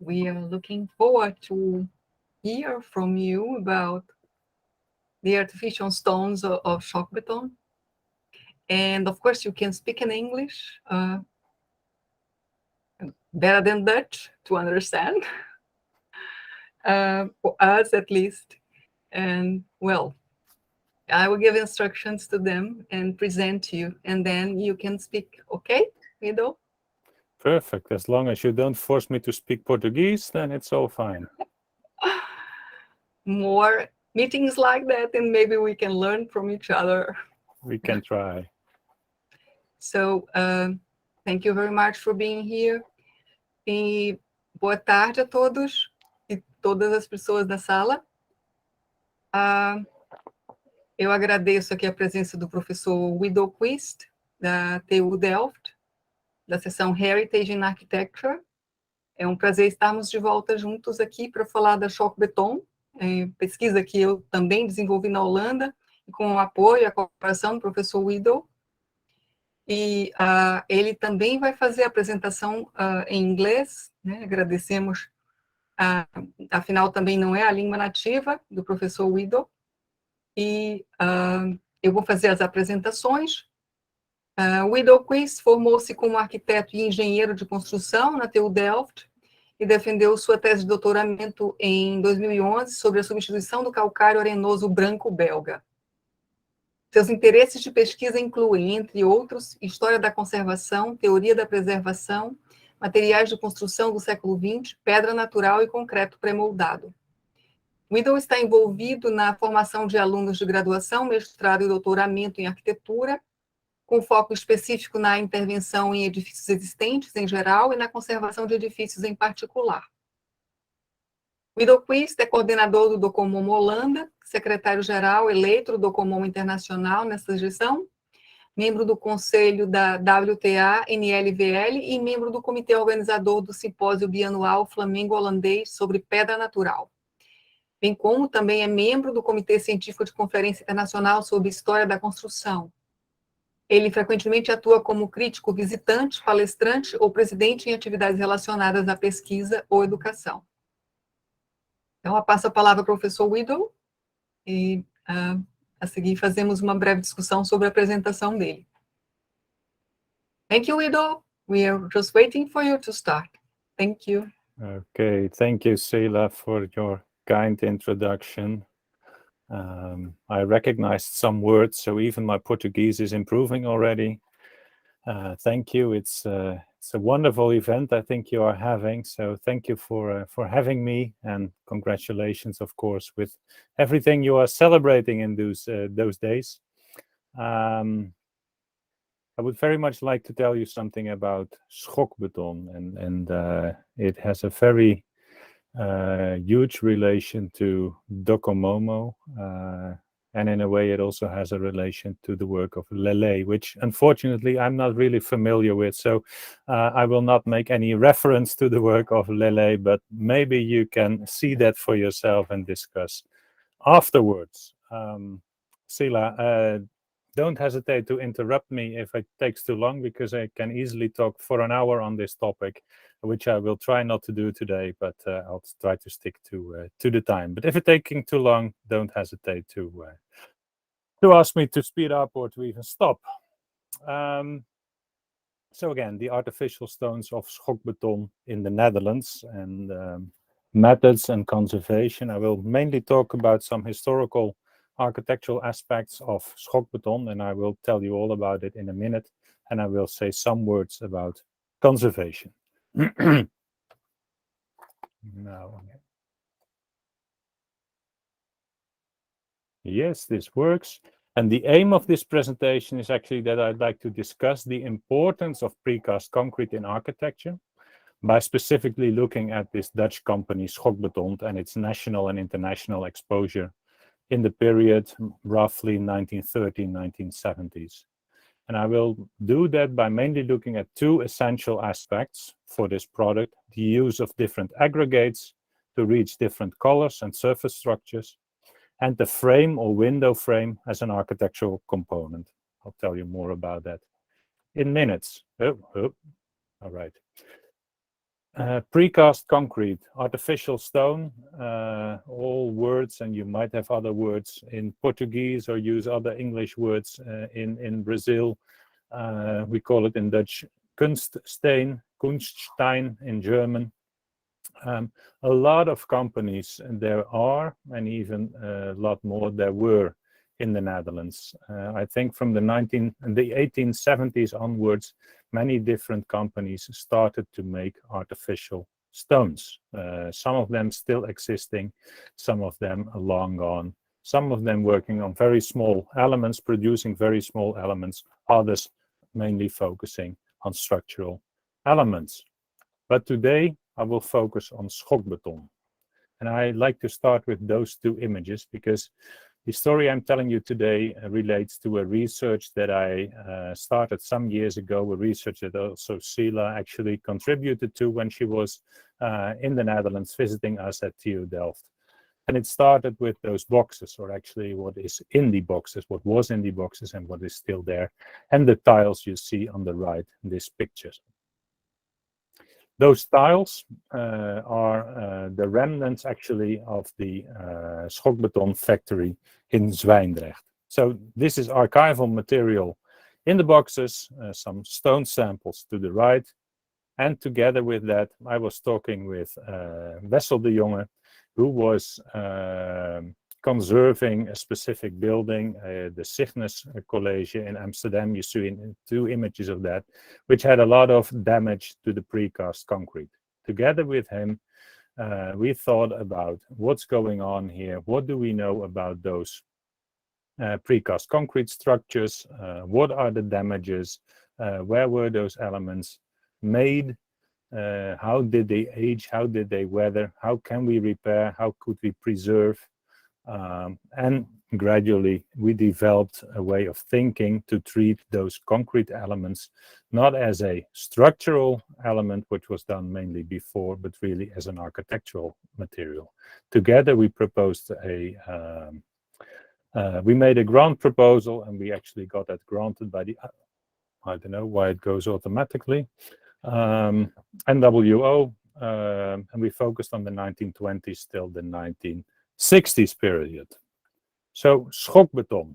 We are looking forward to hear from you about the artificial stones of SCHOKBETON. And of course, you can speak in English better than Dutch to understand, for us at least. And well, I will give instructions to them and present you, and then you can speak, okay, Wido? Perfect. As long as you don't force me to speak Portuguese, then it's all fine. More meetings like that, and maybe we can learn from each other. We can try. So, thank you very much for being here. E boa tarde a todos e todas as pessoas da sala. Eu agradeço aqui a presença do professor Wido Quist, da TU Delft, da seção Heritage in Architecture. É um prazer estarmos de volta juntos aqui para falar da SCHOKBETON, pesquisa que eu também desenvolvi na Holanda, com o apoio e a cooperação do professor Wido. E ele também vai fazer a apresentação em inglês, né? Agradecemos, afinal também não é a língua nativa do professor Wido. E eu vou fazer as apresentações. Wido Quist formou-se como arquiteto e engenheiro de construção na TU Delft e defendeu sua tese de doutoramento em 2011 sobre a substituição do calcário arenoso branco belga. Seus interesses de pesquisa incluem, entre outros, história da conservação, teoria da preservação, materiais de construção do século XX, pedra natural e concreto pré-moldado. Wido está envolvido na formação de alunos de graduação, mestrado e doutoramento em arquitetura, com foco específico na intervenção em edifícios existentes em geral e na conservação de edifícios em particular. Wido Quist é coordenador do Docomomo Holanda, secretário-geral eleito do Docomomo Internacional nessa gestão, membro do conselho da WTA-NLVL e membro do comitê organizador do simpósio bianual Flamengo-Holandês sobre pedra natural, bem como também é membro do comitê científico de conferência internacional sobre história da construção. Ele frequentemente atua como crítico visitante, palestrante ou presidente em atividades relacionadas à pesquisa ou educação. Então, eu passo a palavra ao professor Wido e, a seguir, fazemos uma breve discussão sobre a apresentação dele. Thank you, Wido. We are just waiting for you to start. Thank you. Okay, thank you, Ceila, for your kind introduction. I recognized some words, so even my Portuguese is improving already. Thank you. It's a wonderful event I think you are having, so thank you for having me, and congratulations, of course, with everything you are celebrating in those days. I would very much like to tell you something about SCHOKBETON, and it has a very huge relation to Docomomo, and in a way it also has a relation to the work of LELÉ, which unfortunately I'm not really familiar with, so I will not make any reference to the work of LELÉ, but maybe you can see that for yourself and discuss afterwards. Ceila, don't hesitate to interrupt me if it takes too long, because I can easily talk for an hour on this topic, which I will try not to do today, but I'll try to stick to the time. But if it's taking too long, don't hesitate to ask me to speed up or to even stop. So again, the artificial stones of SCHOKBETON in the Netherlands, and methods and conservation. I will mainly talk about some historical architectural aspects of SCHOKBETON, and I will tell you all about it in a minute, and I will say some words about conservation. Now, yes, this works. And the aim of this presentation is actually that I'd like to discuss the importance of precast concrete in architecture by specifically looking at this Dutch company SCHOKBETON and its national and international exposure in the period roughly 1930-1970s. And I will do that by mainly looking at two essential aspects for this product: the use of different aggregates to reach different colors and surface structures, and the frame or window frame as an architectural component. I'll tell you more about that in minutes. All right. Precast concrete, artificial stone, all words, and you might have other words in Portuguese or use other English words in Brazil. We call it in Dutch Kunststeen, Kunststein in German. A lot of companies there are, and even a lot more there were in the Netherlands. I think from the 1870s onwards, many different companies started to make artificial stones. Some of them still existing, some of them are long gone, some of them working on very small elements, producing very small elements, others mainly focusing on structural elements. But today I will focus on schokbeton. And I like to start with those two images because the story I'm telling you today relates to a research that I started some years ago, a research that also Ceila actually contributed to when she was in the Netherlands visiting us at TU Delft. And it started with those boxes, or actually what is in the boxes, what was in the boxes and what is still there, and the tiles you see on the right in this picture. Those tiles are the remnants actually of the schokbeton factory in Zwijndrecht. So this is archival material in the boxes, some stone samples to the right. And together with that, I was talking with Wessel de Jonge, who was conserving a specific building, the Cygnus College in Amsterdam. You see in two images of that, which had a lot of damage to the precast concrete. Together with him, we thought about what's going on here. What do we know about those precast concrete structures? What are the damages? Where were those elements made? How did they age? How did they weather? How can we repair? How could we preserve? And gradually we developed a way of thinking to treat those concrete elements not as a structural element, which was done mainly before, but really as an architectural material. Together we proposed we made a grant proposal, and we actually got that granted by the, I don't know why it goes automatically, NWO, and we focused on the 1920s till the 1960s period. So schokbeton.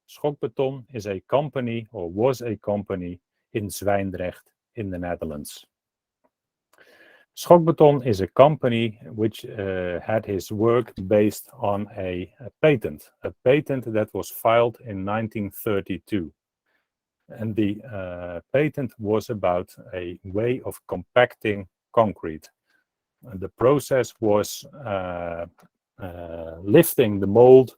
Schokbeton is a company, or was a company, in Zwijndrecht in the Netherlands. Schokbeton is a company which had his work based on a patent that was filed in 1932. And the patent was about a way of compacting concrete. And the process was lifting the mold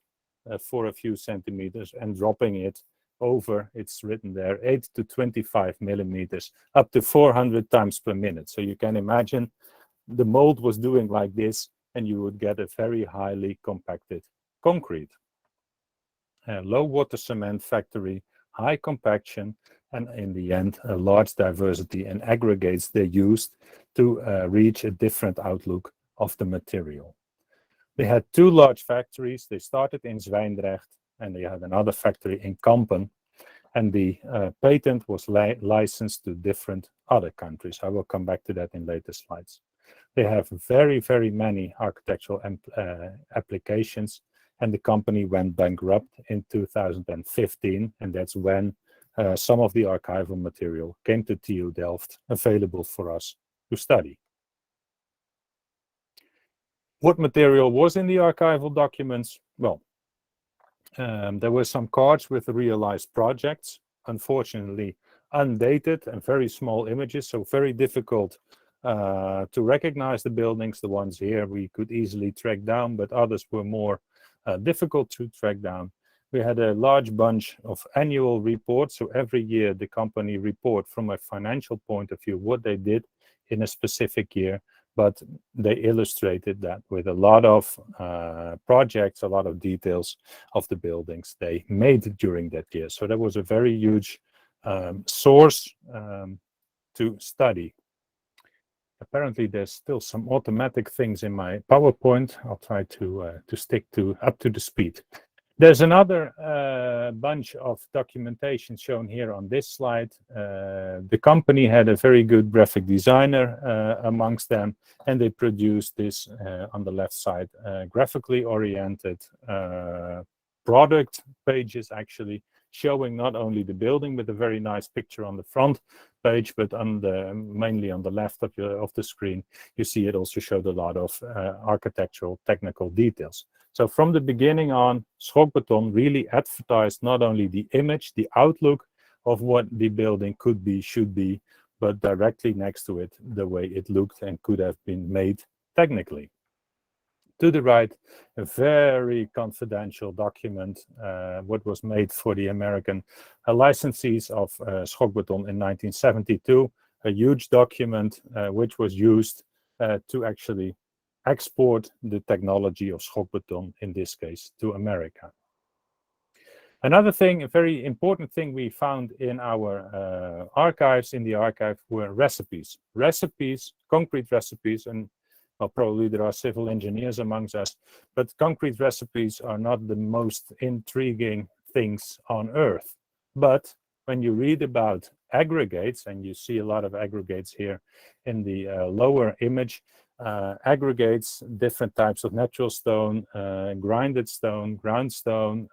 for a few centimeters and dropping it over, it's written there, 8 to 25 millimeters, up to 400 times per minute. So you can imagine the mold was doing like this, and you would get a very highly compacted concrete. Low water cement factory, high compaction, and in the end, a large diversity in aggregates they used to reach a different outlook of the material. They had two large factories. They started in Zwijndrecht, and they had another factory in Kampen, and the patent was licensed to different other countries. I will come back to that in later slides. They have very, very many architectural applications, and the company went bankrupt in 2015, and that's when some of the archival material came to TU Delft, available for us to study. What material was in the archival documents? Well, there were some cards with realized projects, unfortunately undated and very small images, so very difficult to recognize the buildings. The ones here we could easily track down, but others were more difficult to track down. We had a large bunch of annual reports, so every year the company report from a financial point of view what they did in a specific year, but they illustrated that with a lot of projects, a lot of details of the buildings they made during that year. So that was a very huge source to study. Apparently there's still some automatic things in my PowerPoint. I'll try to stick to up to the speed. There's another bunch of documentation shown here on this slide. The company had a very good graphic designer amongst them, and they produced this on the left side, graphically oriented product pages, actually showing not only the building with a very nice picture on the front page, but on the mainly on the left of the screen, you see it also showed a lot of architectural technical details. So from the beginning on, SCHOKBETON really advertised not only the image, the outlook of what the building could be, should be, but directly next to it, the way it looked and could have been made technically. To the right, a very confidential document, what was made for the American licensees of SCHOKBETON in 1972, a huge document which was used to actually export the technology of SCHOKBETON, in this case, to America. Another thing, a very important thing we found in our archives, in the archive, were recipes. Recipes, concrete recipes, and well, probably there are civil engineers amongst us, but concrete recipes are not the most intriguing things on earth. But when you read about aggregates, and you see a lot of aggregates here in the lower image, aggregates, different types of natural stone, grinded stone, ground stone,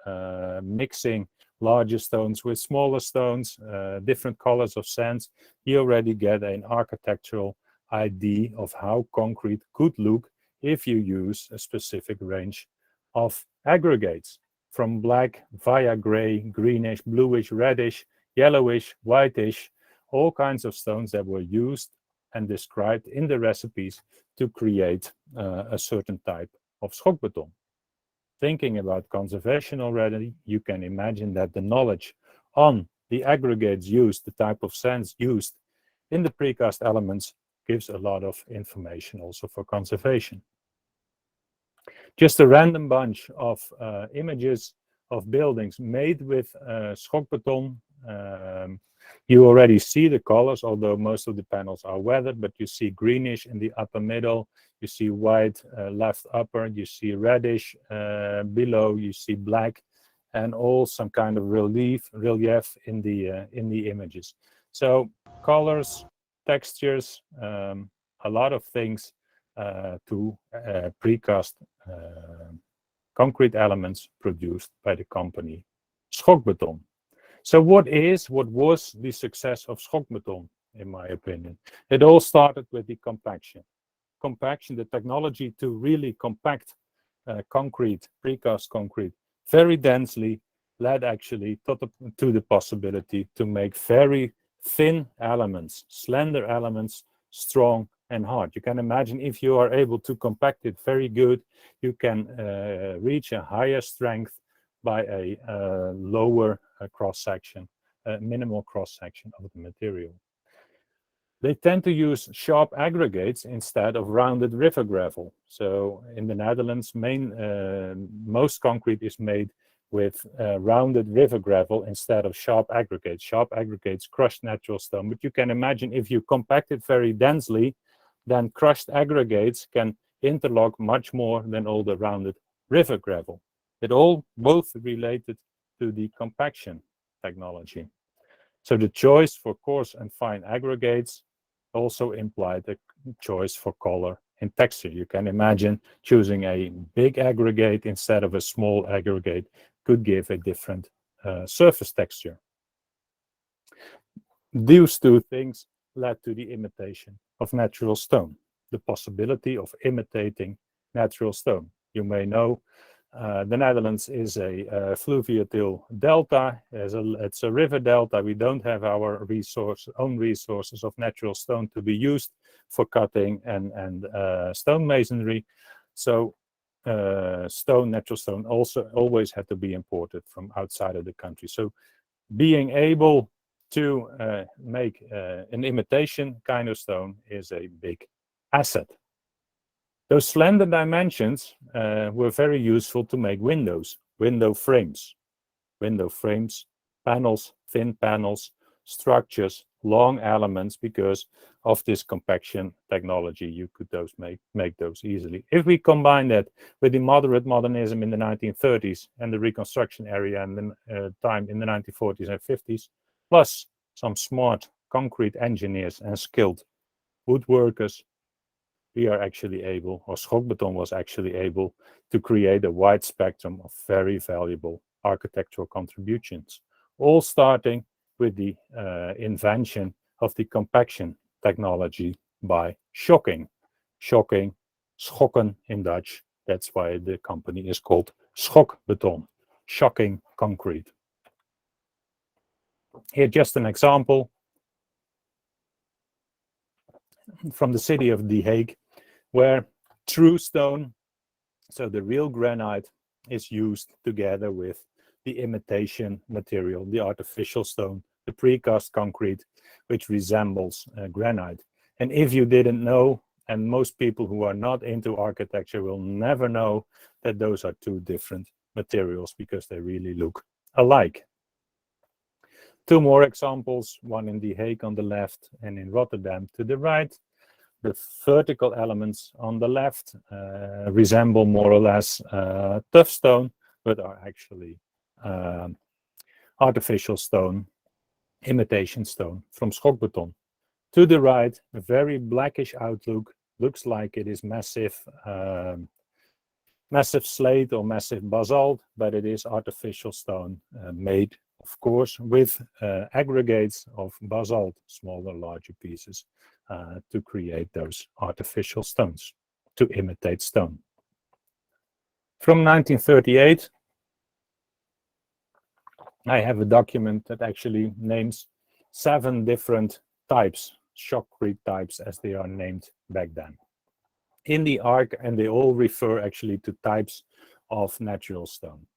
mixing larger stones with smaller stones, different colors of sands, you already get an architectural idea of how concrete could look if you use a specific range of aggregates, from black via gray, greenish, bluish, reddish, yellowish, whitish, all kinds of stones that were used and described in the recipes to create a certain type of SCHOKBETON. Thinking about conservation already, you can imagine that the knowledge on the aggregates used, the type of sands used in the precast elements, gives a lot of information also for conservation. Just a random bunch of images of buildings made with SCHOKBETON. You already see the colors, although most of the panels are weathered, but you see greenish in the upper middle, you see white left upper, you see reddish below, you see black, and all some kind of relief in the images. So colors, textures, a lot of things to precast concrete elements produced by the company SCHOKBETON. So what was the success of SCHOKBETON, in my opinion? It all started with the compaction. Compaction, the technology to really compact concrete, precast concrete, very densely, led actually to the possibility to make very thin elements, slender elements, strong and hard. You can imagine if you are able to compact it very good, you can reach a higher strength by a lower cross-section, minimal cross-section of the material. They tend to use sharp aggregates instead of rounded river gravel. So in the Netherlands, most concrete is made with rounded river gravel instead of sharp aggregates. Sharp aggregates crush natural stone, but you can imagine if you compact it very densely, then crushed aggregates can interlock much more than all the rounded river gravel. It all both related to the compaction technology. So the choice for coarse and fine aggregates also implied a choice for color and texture. You can imagine choosing a big aggregate instead of a small aggregate could give a different surface texture. These two things led to the imitation of natural stone, the possibility of imitating natural stone. You may know the Netherlands is a fluvial delta. It's a river delta. We don't have our own resources of natural stone to be used for cutting and stonemasonry. So natural stone also always had to be imported from outside of the country. So being able to make an imitation kind of stone is a big asset. Those slender dimensions were very useful to make windows, window frames, panels, thin panels, structures, long elements, because of this compaction technology, you could make those easily. If we combine that with the moderate modernism in the 1930s and the reconstruction area and the time in the 1940s and 50s, plus some smart concrete engineers and skilled woodworkers, we are actually able, or SCHOKBETON was actually able, to create a wide spectrum of very valuable architectural contributions, all starting with the invention of the compaction technology by shocking. Shocking, schokken in Dutch. That's why the company is called SCHOKBETON, shocking concrete. Here just an example from the city of The Hague, where true stone, so the real granite, is used together with the imitation material, the artificial stone, the precast concrete, which resembles granite. And if you didn't know, and most people who are not into architecture will never know, that those are two different materials because they really look alike. Two more examples, one in The Hague on the left and in Rotterdam to the right. The vertical elements on the left resemble more or less tough stone, but are actually artificial stone, imitation stone from SCHOKBETON. To the right, a very blackish outlook, looks like it is massive slate or massive basalt, but it is artificial stone made, of course, with aggregates of basalt, smaller, larger pieces, to create those artificial stones, to imitate stone. From 1938, I have a document that actually names 7 different types, shotcrete types as they are named back then, in the arc, and they all refer actually to types of natural stone.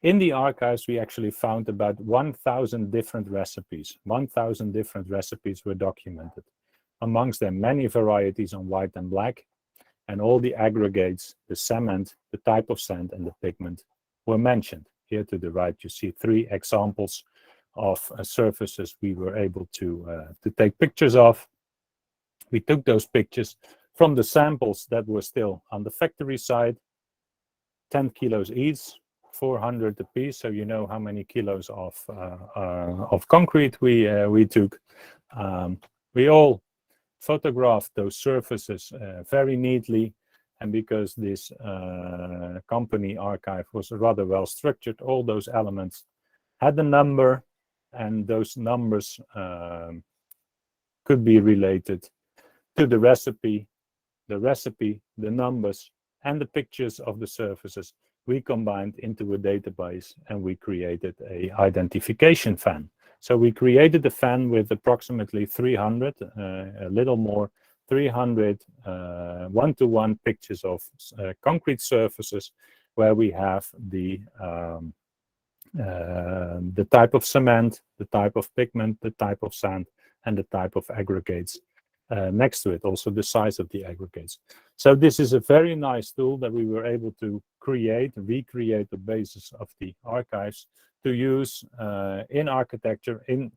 In the archives, we actually found about 1,000 different recipes. 1,000 different recipes were documented. Amongst them, many varieties on white and black, and all the aggregates, the cement, the type of sand, and the pigment were mentioned. Here to the right, you see 3 examples of surfaces we were able to take pictures of. We took those pictures from the samples that were still on the factory side, 10 kilos each, 400 a piece, so you know how many kilos of concrete we took. We all photographed those surfaces very neatly, and because this company archive was rather well structured, all those elements had a number, and those numbers could be related to the recipe, the numbers, and the pictures of the surfaces we combined into a database, and we created a identification fan. So we created a fan with approximately 300, a little more, 300 one-to-one pictures of concrete surfaces where we have the type of cement, the type of pigment, the type of sand, and the type of aggregates next to it, also the size of the aggregates. So this is a very nice tool that we were able to recreate the basis of the archives to use in architecture, in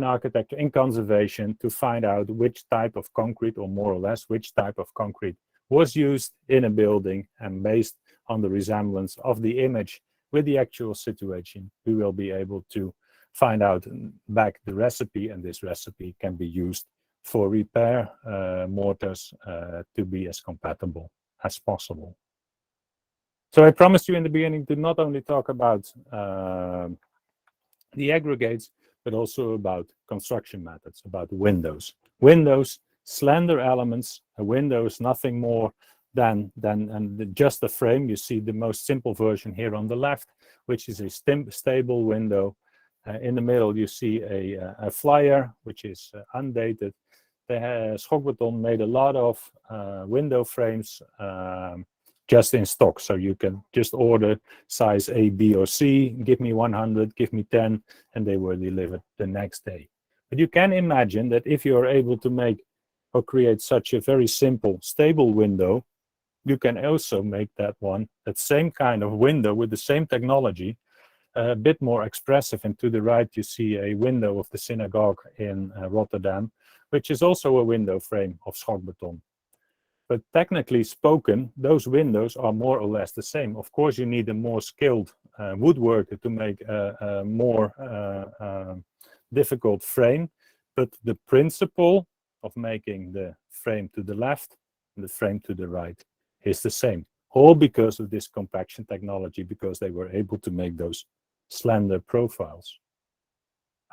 architecture, in conservation, to find out which type of concrete, or more or less which type of concrete was used in a building, and based on the resemblance of the image with the actual situation, we will be able to find out back the recipe, and this recipe can be used for repair mortars to be as compatible as possible. So I promised you in the beginning to not only talk about the aggregates, but also about construction methods, about windows. Windows, slender elements. A window is nothing more than just a frame. You see the most simple version here on the left, which is a stable window. In the middle, you see a flyer, which is undated. SCHOKBETON made a lot of window frames just in stock. So you can just order size A, B, or C, give me 100, give me 10, and they were delivered the next day. But you can imagine that if you are able to make or create such a very simple, stable window, you can also make that same kind of window with the same technology a bit more expressive. And to the right, you see a window of the synagogue in Rotterdam, which is also a window frame of SCHOKBETON. But technically spoken, those windows are more or less the same. Of course, you need a more skilled woodworker to make a more difficult frame, but the principle of making the frame to the left and the frame to the right is the same. All because of this compaction technology, because they were able to make those slender profiles.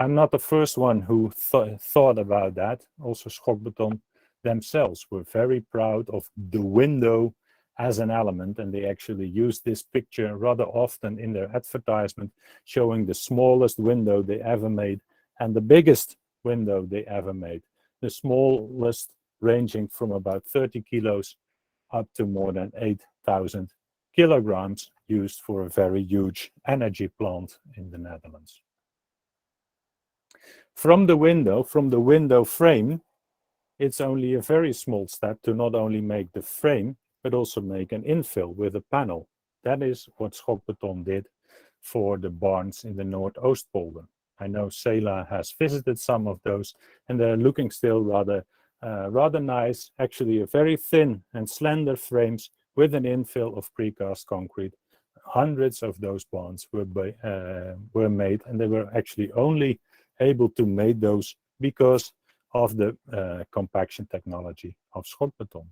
I'm not the first one who thought about that. Also, SCHOKBETON themselves were very proud of the window as an element, and they actually used this picture rather often in their advertisement, showing the smallest window they ever made and the biggest window they ever made. The smallest ranging from about 30 kilos up to more than 8,000 kilograms, used for a very huge energy plant in the Netherlands. From the window frame, it's only a very small step to not only make the frame, but also make an infill with a panel. That is what SCHOKBETON did for the barns in the Noordoostpolder. I know Ceila has visited some of those, and they're looking still rather nice. Actually, a very thin and slender frames with an infill of precast concrete. Hundreds of those barns were made, and they were actually only able to make those because of the compaction technology of SCHOKBETON.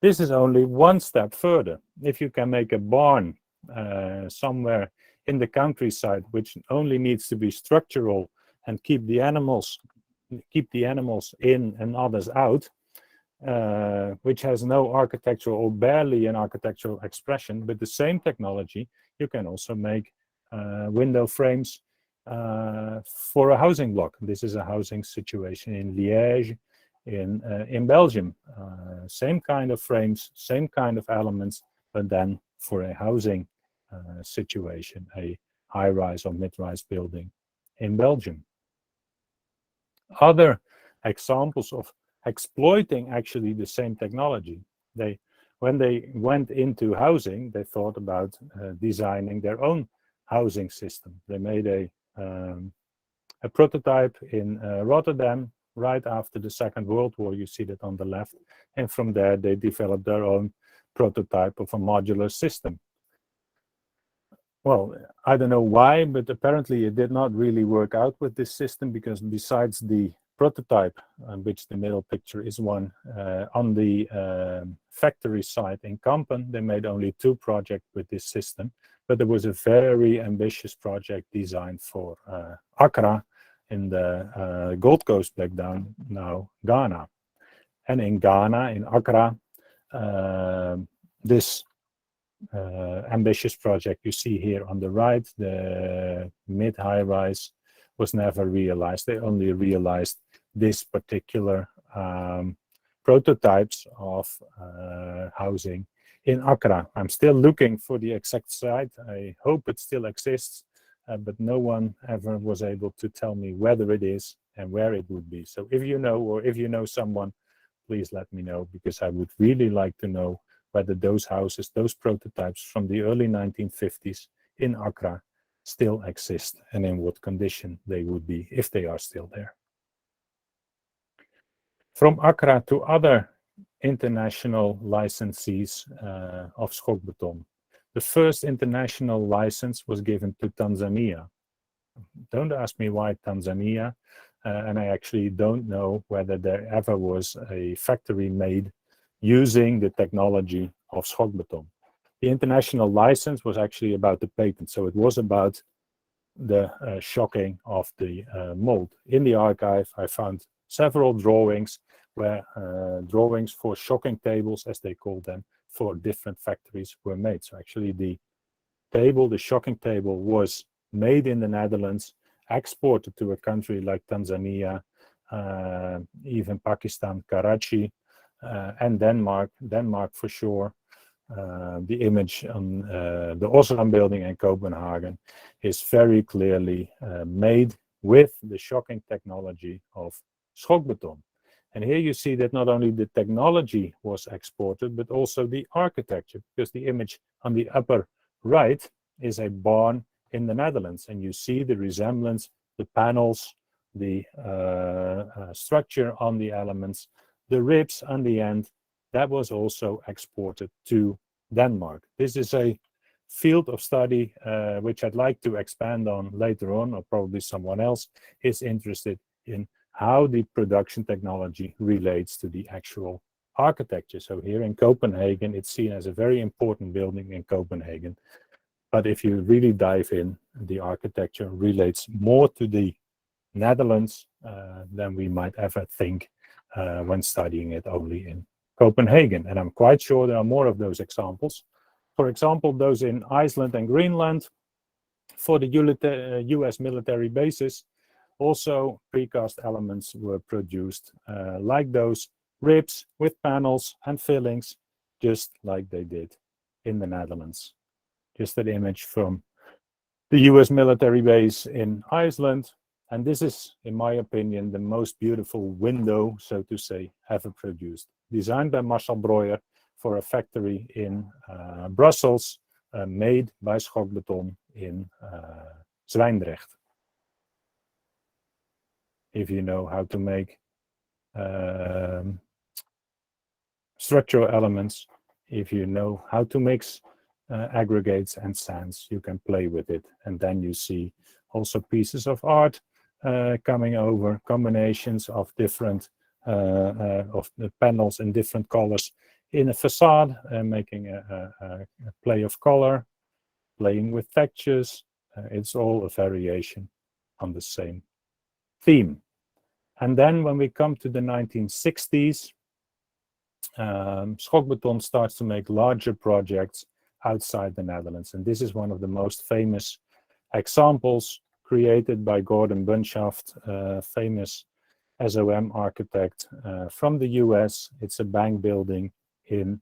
This is only one step further. If you can make a barn somewhere in the countryside, which only needs to be structural and keep the animals in and others out, which has no architectural or barely an architectural expression, but the same technology, you can also make window frames for a housing block. This is a housing situation in Liège, in Belgium. Same kind of frames, same kind of elements, but then for a housing situation, a high-rise or mid-rise building in Belgium. Other examples of exploiting actually the same technology. When they went into housing, they thought about designing their own housing system. They made a prototype in Rotterdam right after the Second World War. You see that on the left. And from there, they developed their own prototype of a modular system. Well, I don't know why, but apparently it did not really work out with this system, because besides the prototype, which the middle picture is one, on the factory site in Kampen, they made only 2 projects with this system. But there was a very ambitious project designed for Accra in the Gold Coast back down, now Ghana. And in Ghana, in Accra, this ambitious project you see here on the right, the mid-high rise, was never realized. They only realized this particular prototypes of housing in Accra. I'm still looking for the exact site. I hope it still exists, but no one ever was able to tell me whether it is and where it would be. So if you know, or if you know someone, please let me know, because I would really like to know whether those houses, those prototypes from the early 1950s in Accra still exist, and in what condition they would be if they are still there. From Accra to other international licensees of SCHOKBETON. The first international license was given to Tanzania. Don't ask me why Tanzania, and I actually don't know whether there ever was a factory made using the technology of SCHOKBETON. The international license was actually about the patent, so it was about the shocking of the mold. In the archive, I found several drawings where drawings for shocking tables, as they call them, for different factories were made. So actually the table, the shocking table, was made in the Netherlands, exported to a country like Tanzania, even Pakistan, Karachi, and Denmark for sure. The image on the Osram building in Copenhagen is very clearly made with the shocking technology of SCHOKBETON. And here you see that not only the technology was exported, but also the architecture, because the image on the upper right is a barn in the Netherlands. And you see the resemblance, the panels, the structure on the elements, the ribs on the end. That was also exported to Denmark. This is a field of study which I'd like to expand on later on, or probably someone else is interested in how the production technology relates to the actual architecture. So here in Copenhagen, it's seen as a very important building in Copenhagen. But if you really dive in, the architecture relates more to the Netherlands than we might ever think when studying it only in Copenhagen. And I'm quite sure there are more of those examples. For example, those in Iceland and Greenland for the US military bases. Also, precast elements were produced like those ribs with panels and fillings, just like they did in the Netherlands. Just an image from the US military base in Iceland. And this is, in my opinion, the most beautiful window, so to say, ever produced. Designed by Marcel Breuer for a factory in Brussels, made by SCHOKBETON in Zwijndrecht. If you know how to make structural elements, if you know how to mix aggregates and sands, you can play with it. And then you see also pieces of art coming over, combinations of different of the panels in different colors in a facade, making a play of color, playing with textures. It's all a variation on the same theme. And then when we come to the 1960s, SCHOKBETON starts to make larger projects outside the Netherlands. And this is one of the most famous examples created by Gordon Bunshaft, famous SOM architect from the US. It's a bank building in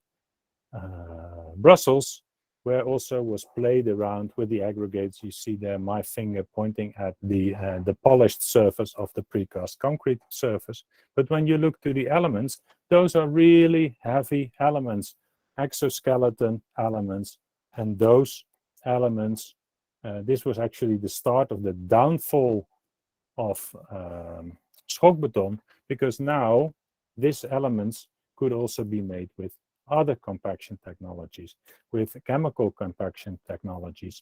Brussels, where also was played around with the aggregates. You see there my finger pointing at the polished surface of the precast concrete surface. But when you look to the elements, those are really heavy elements, exoskeleton elements. And those elements, this was actually the start of the downfall of SCHOKBETON, because now these elements could also be made with other compaction technologies, with chemical compaction technologies.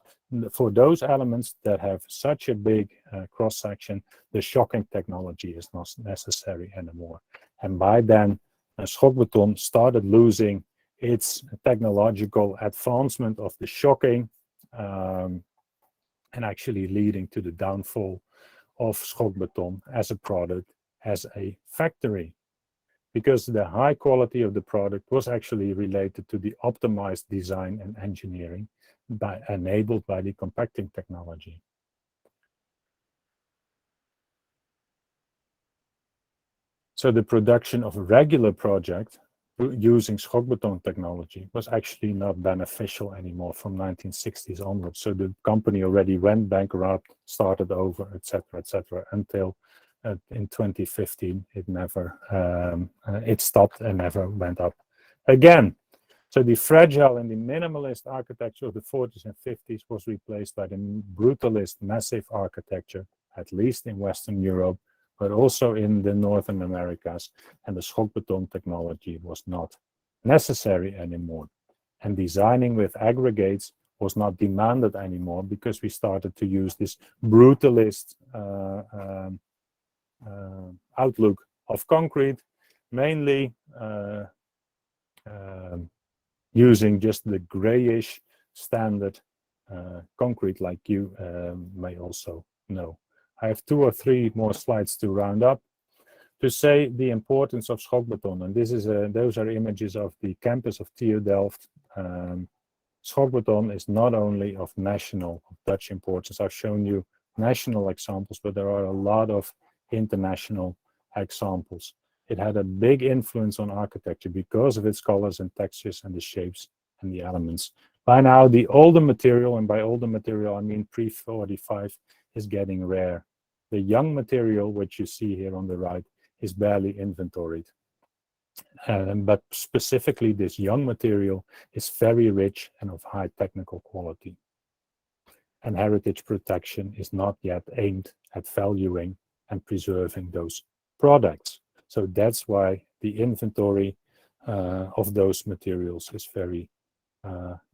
For those elements that have such a big cross-section, the shocking technology is not necessary anymore. And by then, SCHOKBETON started losing its technological advancement of the shocking and actually leading to the downfall of SCHOKBETON as a product, as a factory, because the high quality of the product was actually related to the optimized design and engineering enabled by the compacting technology. So the production of a regular project using SCHOKBETON technology was actually not beneficial anymore from 1960s onwards. So the company already went bankrupt, started over, etc., until in 2015 it never it stopped and never went up again. So the fragile and the minimalist architecture of the 40s and 50s was replaced by the brutalist massive architecture, at least in Western Europe, but also in the Northern Americas. And the SCHOKBETON technology was not necessary anymore. And designing with aggregates was not demanded anymore, because we started to use this brutalist outlook of concrete, mainly using just the grayish standard concrete, like you may also know. I have 2 or 3 more slides to round up to say the importance of SCHOKBETON. And this is those are images of the campus of TU Delft. SCHOKBETON is not only of national, of Dutch importance. I've shown you national examples, but there are a lot of international examples. It had a big influence on architecture because of its colors and textures and the shapes and the elements. By now, the older material, and by older material I mean pre-45, is getting rare. The young material, which you see here on the right, is barely inventoried. But specifically, this young material is very rich and of high technical quality. and heritage protection is not yet aimed at valuing and preserving those products. So that's why the inventory of those materials is very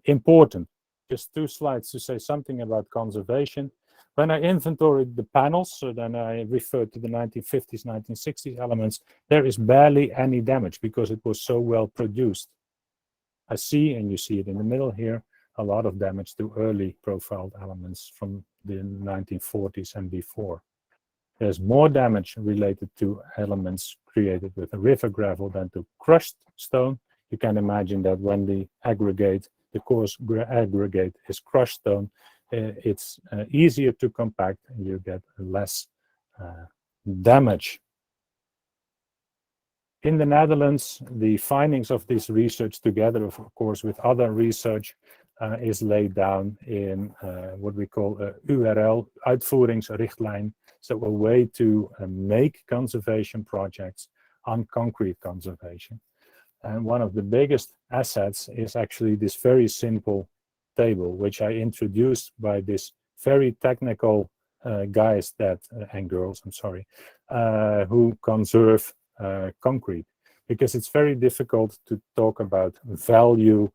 important. Just 2 slides to say something about conservation. When I inventoried the panels, so then I referred to the 1950s, 1960s elements, there is barely any damage because it was so well produced. I see, and you see it in the middle here, a lot of damage to early profiled elements from the 1940s and before. There's more damage related to elements created with a river gravel than to crushed stone. You can imagine that when the aggregate, the coarse aggregate is crushed stone, it's easier to compact and you get less damage. In the Netherlands, the findings of this research, together of course with other research, is laid down in what we call a URL, uitvoeringsrichtlijn, so a way to make conservation projects on concrete conservation. And one of the biggest assets is actually this very simple table, which I introduced by this very technical guys that and girls, I'm sorry, who conserve concrete, because it's very difficult to talk about value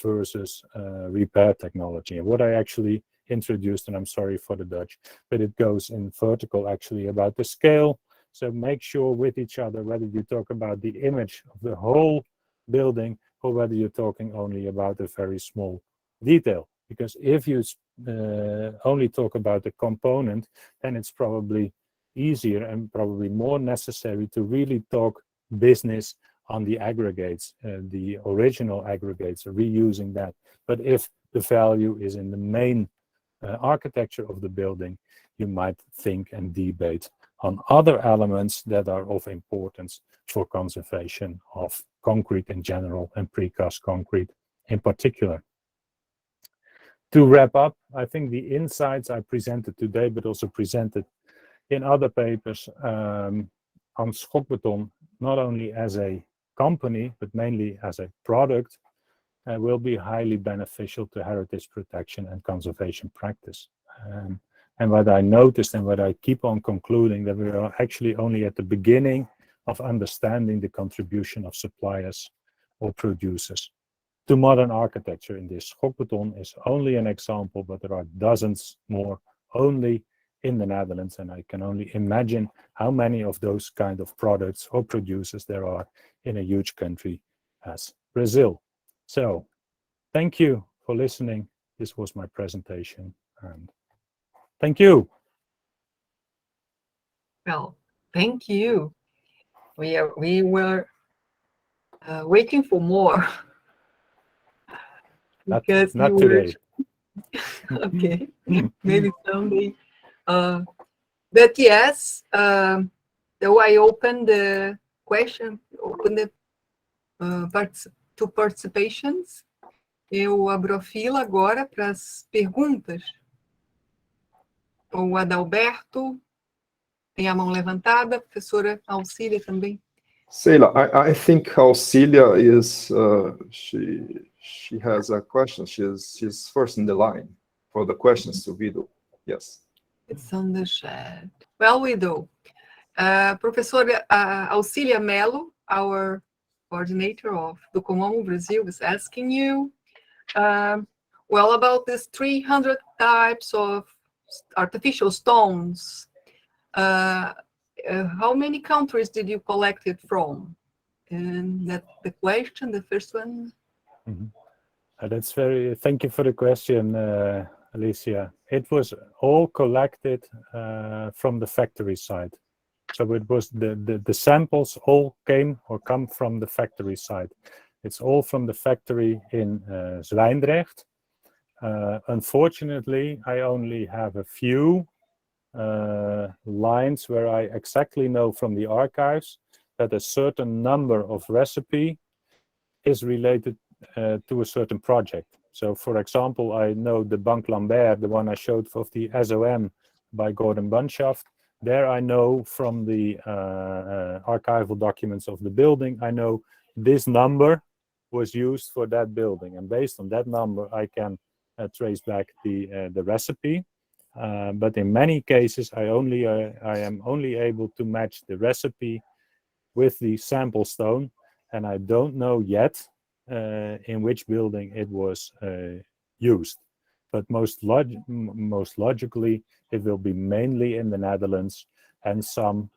versus repair technology. And what I actually introduced, and I'm sorry for the Dutch, but it goes in vertical actually about the scale. So make sure with each other whether you talk about the image of the whole building or whether you're talking only about a very small detail. Because if you only talk about the component, then it's probably easier and probably more necessary to really talk business on the aggregates, the original aggregates, reusing that. But if the value is in the main architecture of the building, you might think and debate on other elements that are of importance for conservation of concrete in general and precast concrete in particular. To wrap up, I think the insights I presented today, but also presented in other papers on SCHOKBETON, not only as a company, but mainly as a product, will be highly beneficial to heritage protection and conservation practice. And what I noticed and what I keep on concluding, that we are actually only at the beginning of understanding the contribution of suppliers or producers to modern architecture in this. SCHOKBETON is only an example, but there are dozens more only in the Netherlands, and I can only imagine how many of those kind of products or producers there are in a huge country as Brazil. So thank you for listening. This was my presentation, and thank you. Well, thank you. We were waiting for more. Because not today. Okay, maybe someday. But yes, though I open the question, open the to participations, eu abro a fila agora para as perguntas. O Adalberto tem a mão levantada, a professora Auxília também. Ceila, I think Auxilia is she has a question. She's first in the line for the questions to Wido. Yes. It's on the chat. Well, Wido, Professora Auxília Mello, our coordinator of Docomomo Brazil, is asking you, well, about these 300 types of artificial stones. How many countries did you collect it from? And that's the question, the first one. That's thank you for the question, Alicia. It was all collected from the factory side. So it was the samples all come from the factory side. It's all from the factory in Zwijndrecht. Unfortunately, I only have a few lines where I exactly know from the archives that a certain number of recipe is related to a certain project. So for example, I know the Bank Lambert, the one I showed of the SOM by Gordon Bunshaft. There I know from the archival documents of the building, I know this number was used for that building. And based on that number, I can trace back the recipe. But in many cases, I am only able to match the recipe with the sample stone, and I don't know yet in which building it was used. But most logically, it will be mainly in the Netherlands and some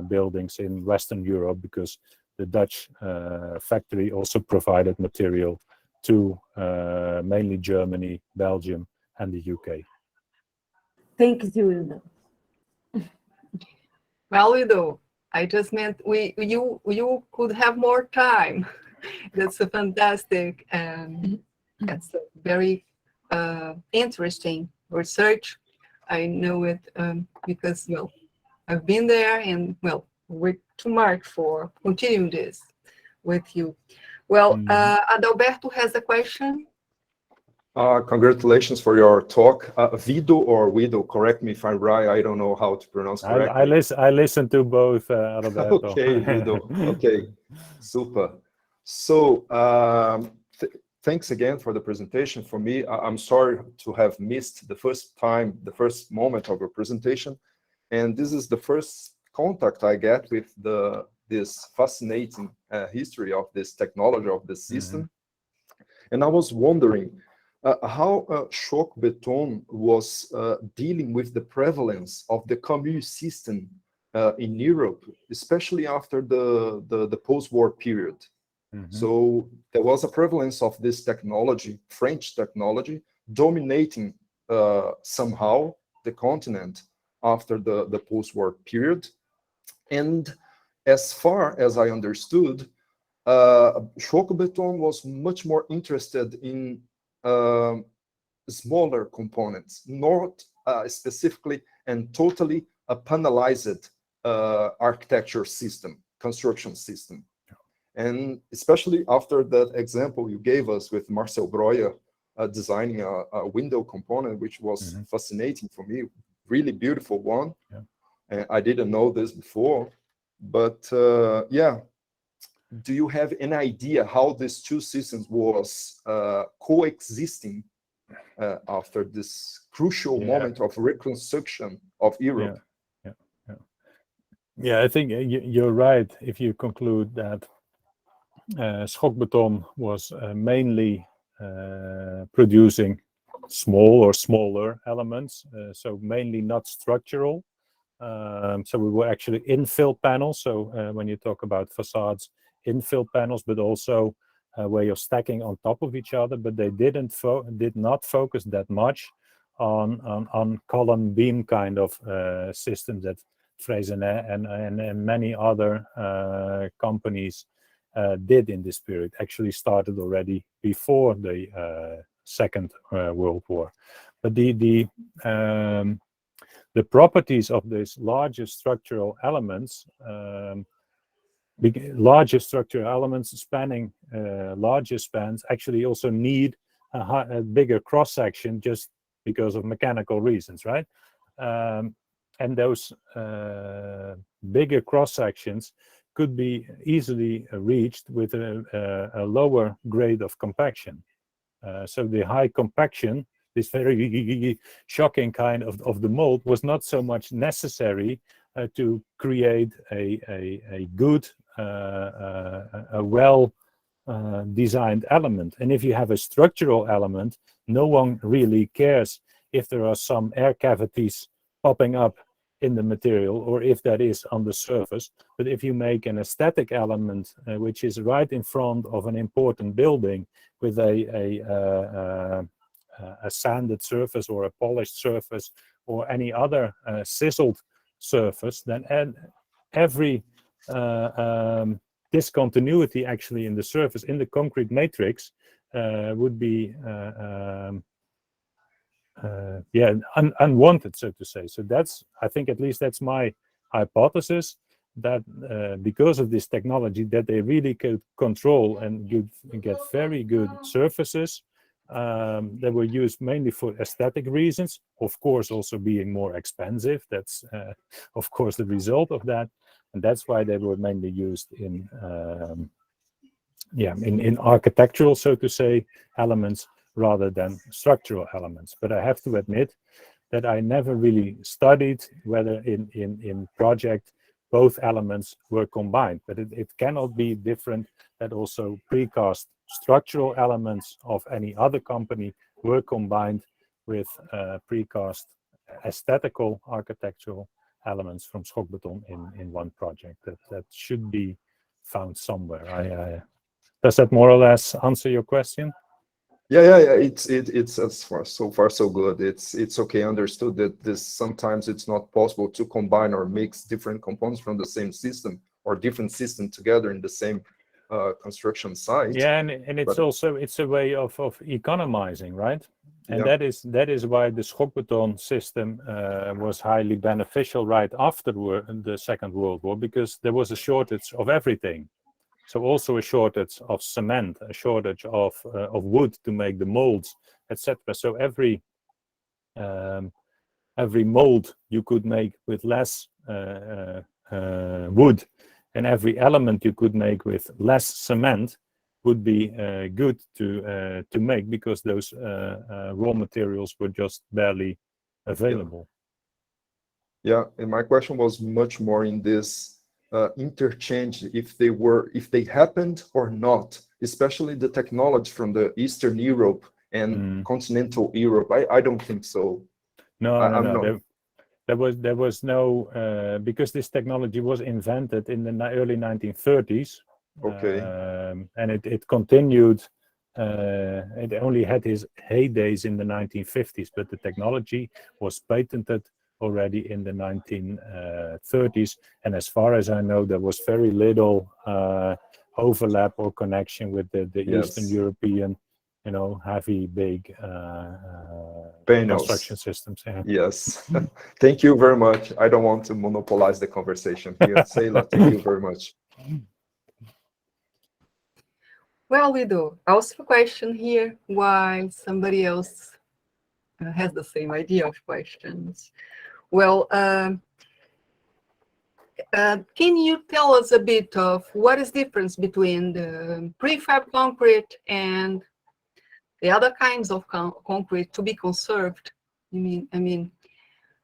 buildings in Western Europe, because the Dutch factory also provided material to mainly Germany, Belgium, and the UK. Thank you, Wido. Well, Wido, I just meant you could have more time. That's a fantastic and that's a very interesting research. I know it because, well, I've been there, and, well, we're too much for continuing this with you. Well, Adalberto has a question. Congratulations for your talk. Wido or Wido, correct me if I'm right. I don't know how to pronounce correctly. I listen to both, Adalberto. Okay, Wido. Okay, super. So thanks again for the presentation. For me, I'm sorry to have missed the first moment of your presentation. And this is the first contact I get with this fascinating history of this technology, of this system. And I was wondering how SCHOKBETON was dealing with the prevalence of the commune system in Europe, especially after the post-war period. So there was a prevalence of this technology, French technology, dominating somehow the continent after the post-war period. And as far as I understood, SCHOKBETON was much more interested in smaller components, not specifically and totally a panelized architecture system, construction system. And especially after that example you gave us with Marcel Breuer designing a window component, which was fascinating for me, really beautiful one. And I didn't know this before, but yeah. Do you have an idea how these two systems was coexisting after this crucial moment of reconstruction of Europe? Yeah, I think you're right if you conclude that SCHOKBETON was mainly producing small or smaller elements, so mainly not structural. So we were actually infill panels. So when you talk about facades, infill panels, but also where you're stacking on top of each other, but they did not focus that much on column beam kind of systems that Freyssinet and many other companies did in this period. Actually started already before the Second World War. But the properties of these larger structural elements, larger structural elements spanning larger spans, actually also need a bigger cross section just because of mechanical reasons, right? And those bigger cross sections could be easily reached with a lower grade of compaction. So the high compaction, this very shocking kind of the mold, was not so much necessary to create a good, a well designed element. And if you have a structural element, no one really cares if there are some air cavities popping up in the material or if that is on the surface. But if you make an aesthetic element which is right in front of an important building with a sanded surface or a polished surface or any other chiseled surface, then every discontinuity actually in the surface, in the concrete matrix, would be unwanted, so to say. So that's, I think, at least that's my hypothesis, that because of this technology, that they really could control and get very good surfaces that were used mainly for aesthetic reasons, of course also being more expensive. That's of course the result of that, and that's why they were mainly used in architectural, so to say, elements, rather than structural elements. But I have to admit that I never really studied whether in project both elements were combined, but it cannot be different that also precast structural elements of any other company were combined with precast aesthetical architectural elements from SCHOKBETON in one project. That should be found somewhere. Does that more or less answer your question? Yeah. It's as far so good. It's okay, understood that this sometimes it's not possible to combine or mix different components from the same system or different systems together in the same construction site. Yeah, and it's also it's a way of economizing, right? And Yeah. that is why the SCHOKBETON system was highly beneficial right after the Second World War, because there was a shortage of everything. So also a shortage of cement, a shortage of wood to make the molds, etc. So every mold you could make with less wood, and every element you could make with less cement would be good to make, because those raw materials were just barely available. Yeah, and my question was much more in this interchange, if they happened or not, especially the technology from the Eastern Europe and continental Europe. I don't think so. No. There was no because this technology was invented in the early 1930s. Okay. And it continued. It only had its heydays in the 1950s, but the technology was patented already in the 1930s. And as far as I know, there was very little overlap or connection with the Eastern European, heavy, big construction systems. Yeah. Yes. Thank you very much. I don't want to monopolize the conversation here. Ceila, thank you very much. Well, Wido, also a question here while somebody else has the same idea of questions. Well, can you tell us a bit of what is the difference between the prefab concrete and the other kinds of concrete to be conserved? I mean,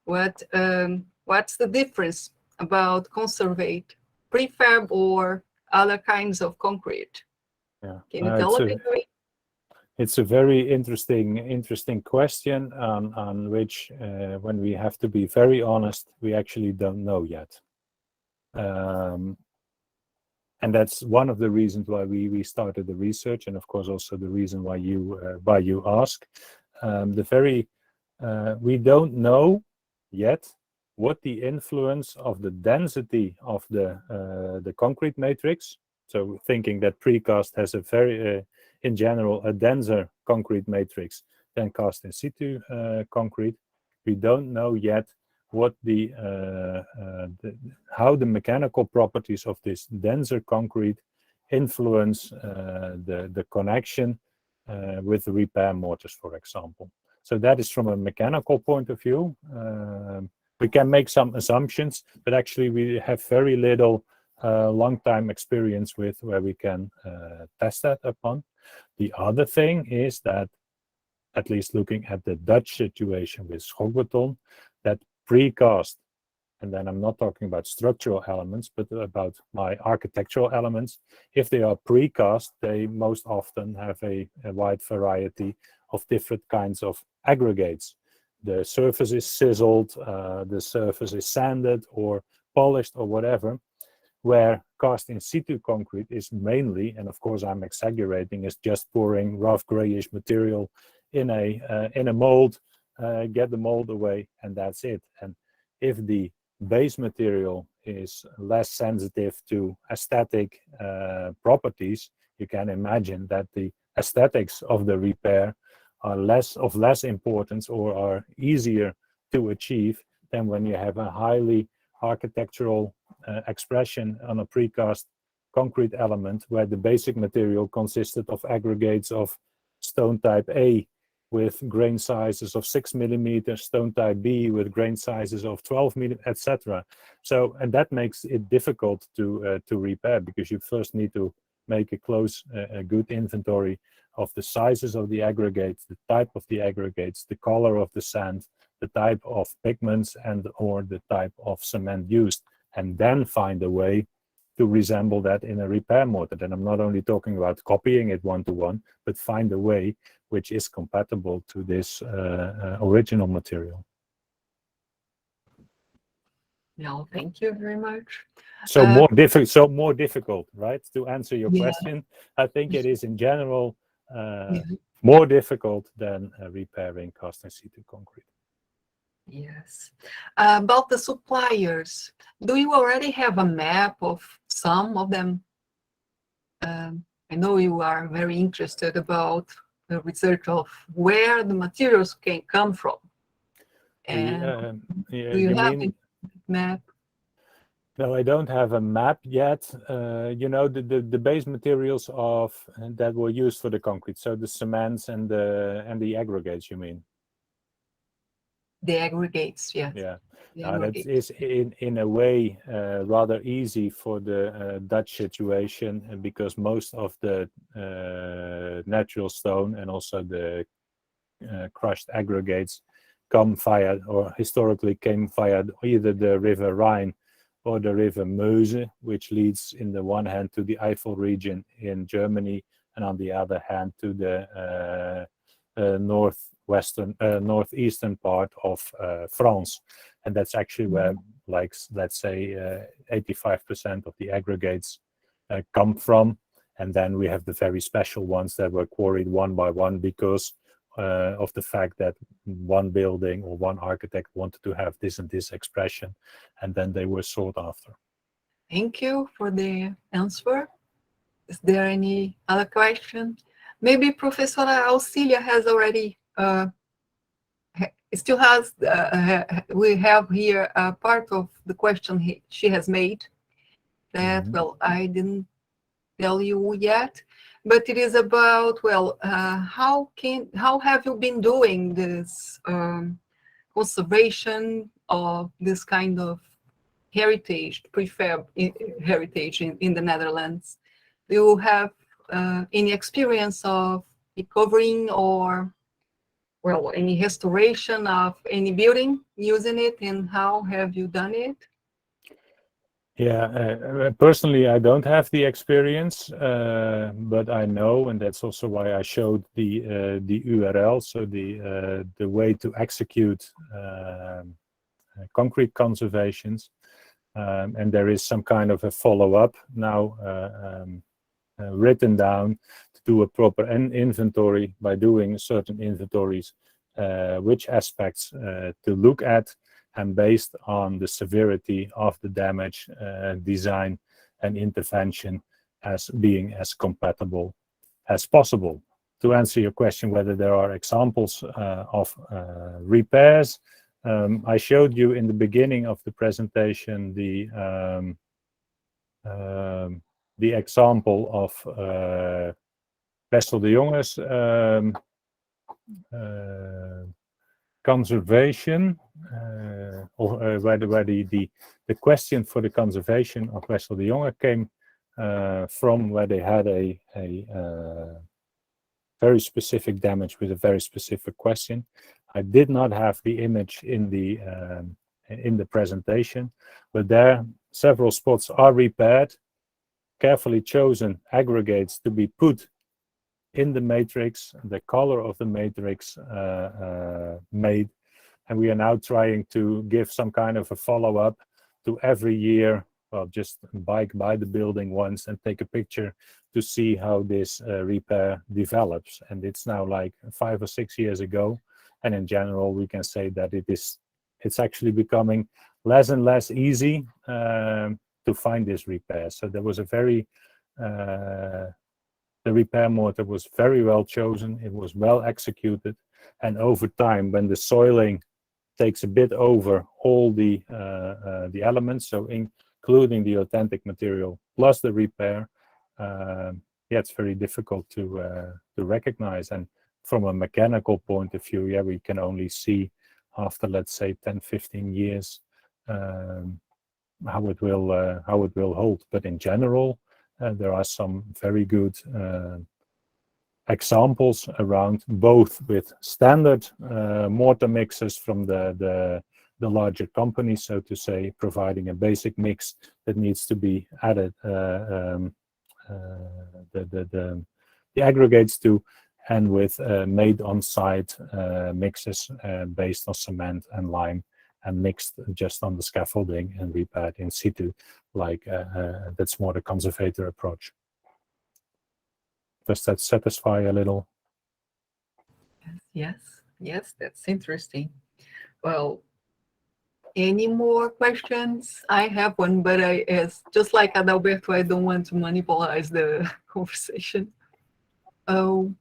what's the difference about conservate prefab or other kinds of concrete? Yeah. Can you tell a bit? It's a very interesting question on which, when we have to be very honest, we actually don't know yet. And that's one of the reasons why we started the research, and of course also the reason why you ask. We don't know yet what the influence of the density of the concrete matrix. So thinking that precast has a very in general a denser concrete matrix than cast in situ concrete, we don't know yet what how the mechanical properties of this denser concrete influence the connection with the repair mortars, for example. So that is from a mechanical point of view. We can make some assumptions, but actually we have very little long time experience with where we can test that upon. The other thing is that, at least looking at the Dutch situation with SCHOKBETON, that precast, and then I'm not talking about structural elements, but about my architectural elements. If they are precast, they most often have a wide variety of different kinds of aggregates. The surface is sizzled, the surface is sanded or polished or whatever, where cast in situ concrete is mainly, and of course I'm exaggerating, is just pouring rough grayish material in a mold, get the mold away, and that's it. And if the base material is less sensitive to aesthetic properties, you can imagine that the aesthetics of the repair are of less importance or are easier to achieve than when you have a highly architectural expression on a precast concrete element, where the basic material consisted of aggregates of stone type A with grain sizes of 6 millimeters, stone type B with grain sizes of 12 millimeters, etc. So, and that makes it difficult to repair, because you first need to make a good inventory of the sizes of the aggregates, the type of the aggregates, the color of the sand, the type of pigments and or the type of cement used, and then find a way to resemble that in a repair mortar. And I'm not only talking about copying it one-to-one, but find a way which is compatible to this original material. No, thank you very much. So more difficult, right? To answer your question, I think it is in general more difficult than repairing cast in situ concrete. Yes. About the suppliers, do you already have a map of some of them? I know you are very interested about the research of where the materials can come from. And do you have a map? No, I don't have a map yet. You know, the base materials of that were used for the concrete, so the cements and the aggregates, you mean? The aggregates, yes. Yeah, that is in a way rather easy for the Dutch situation, because most of the natural stone and also the crushed aggregates come via, or historically came via, either the River Rhine or the River Meuse, which leads in the one hand to the Eifel region in Germany, and on the other hand to the northeastern part of France. And that's actually where, like, let's say 85% of the aggregates come from. And then we have the very special ones that were quarried one by one because of the fact that one building or one architect wanted to have this and this expression, and then they were sought after. Thank you for the answer. Is there any other question? Maybe Professor Auxilia has already, still has, we have here a part of the question she has made that, well, I didn't tell you yet, but it is about, well, how have you been doing this conservation of this kind of heritage, prefab heritage in the Netherlands? Do you have any experience of recovering or, well, any restoration of any building using it, and how have you done it? Yeah, personally, I don't have the experience, but I know, and that's also why I showed the URL, so the way to execute concrete conservations, and there is some kind of a follow-up now written down to do a proper inventory by doing certain inventories, which aspects to look at, and based on the severity of the damage, design and intervention as being as compatible as possible. To answer your question whether there are examples of repairs, I showed you in the beginning of the presentation the example of Wessel de Jonge's conservation, where the question for the conservation of Wessel de Jonge came from, where they had a very specific damage with a very specific question. I did not have the image in the presentation, but there several spots are repaired, carefully chosen aggregates to be put in the matrix, the color of the matrix made, and we are now trying to give some kind of a follow-up to every year. Well, just bike by the building once and take a picture to see how this repair develops. And it's now like 5 or 6 years ago, and in general we can say that it's actually becoming less and less easy to find this repair. So there was a very the repair mortar was very well chosen, it was well executed, and over time, when the soiling takes a bit over all the elements, so including the authentic material plus the repair, yeah, it's very difficult to recognize. And from a mechanical point of view, yeah, we can only see after, let's say, 10-15 years how it will hold. But in general, There are some very good examples around, both with standard mortar mixers from the larger companies, so to say, providing a basic mix that needs to be added the aggregates to, and with made on-site mixes based on cement and lime and mixed just on the scaffolding and repaired in situ, like that's more the conservator approach. Does that satisfy a little? Yes, yes, that's interesting. Well, any more questions? I have one, but just like Adalberto, I don't want to monopolize the conversation. Oh.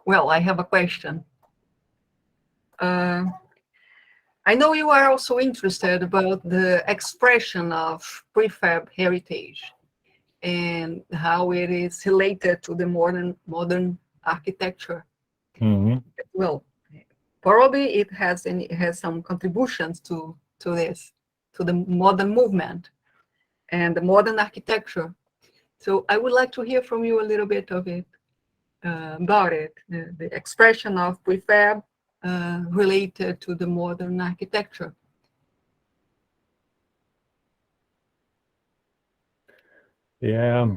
Well, I have a question. I know you are also interested about the expression of prefab heritage and how it is related to the modern architecture. Mm-hmm. Well, probably it has some contributions to this, to the modern movement and the modern architecture. So I would like to hear from you a little bit of it, about it, the expression of prefab related to the modern architecture. Yeah,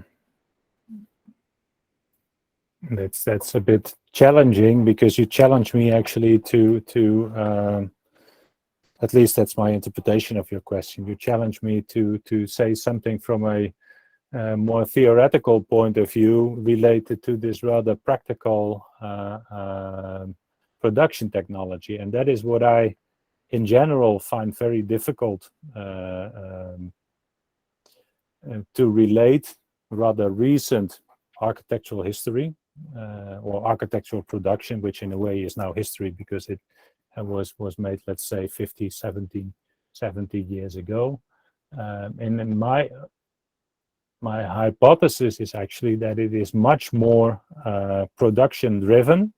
that's a bit challenging, because you challenge me actually to at least that's my interpretation of your question. You challenge me to say something from a more theoretical point of view related to this rather practical production technology, and that is what I, in general, find very difficult to relate rather recent architectural history or architectural production, which in a way is now history because it was made, let's say, 50, 70 years ago. And my hypothesis is actually that it is much more production driven